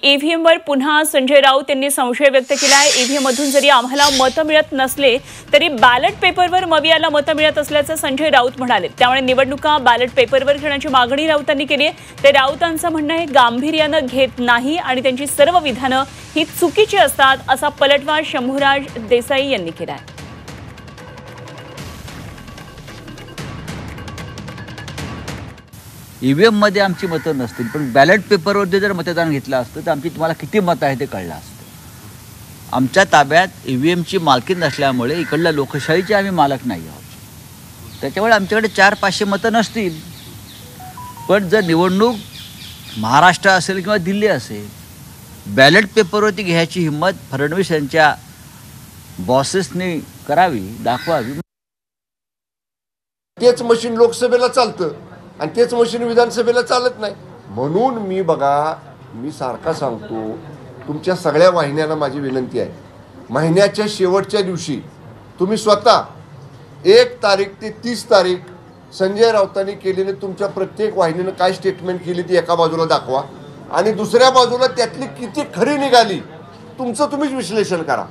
ईव्हीएमवर पुन्हा संजय राऊत यांनी संशय व्यक्त केला आहे। ईव्हीएममधून जरी आम्हाला मतं मिळत नसले तरी बॅलेट पेपरवर मवियाला मतं मिळत असल्याचं संजय राऊत म्हणाले। त्यामुळे निवडणुका बॅलेट पेपरवर घेण्याची मागणी राऊतांनी केली आहे। ते राऊतांचं म्हणणं आहे गांभीर्यानं घेत नाही आणि त्यांची सर्व विधानं ही चुकीची असतात असा पलटवार शंभूराज देसाई यांनी केला आहे। ईव्हीएम मध्ये आमची मतं नसतील पण बॅलेट पेपरवरती जर मतदान घेतलं असतं तर आमची तुम्हाला किती मतं आहे ते कळलं असतं। आमच्या ताब्यात ईव्हीएमची मालकी नसल्यामुळे इकडल्या लोकशाहीचे आम्ही मालक नाही आहोत। त्याच्यामुळे आमच्याकडे 400-500 मतं नसतील पण जर निवडणूक महाराष्ट्र असेल किंवा दिल्ली असेल बॅलेट पेपरवरती घ्यायची हिंमत फडणवीस यांच्या बॉसेसनी करावी, दाखवावी। तेच मशीन लोकसभेला चालतं आणि तेच मशीन विधानसभेला चालत नाही। म्हणून मी सारखा सांगतो तुमच्या सगळ्या वाहिन्यांना माझी विनंती आहे, महिन्याच्या शेवटच्या दिवशी तुम्ही स्वतः 1 तारीख ते 30 तारीख संजय राऊतांनी केलेले तुमच्या प्रत्येक वाहिनीनं काय स्टेटमेंट केली ती एका बाजूला दाखवा आणि दुसऱ्या बाजूला त्यातली किती खरी निघाली तुमचं तुम्हीच विश्लेषण करा।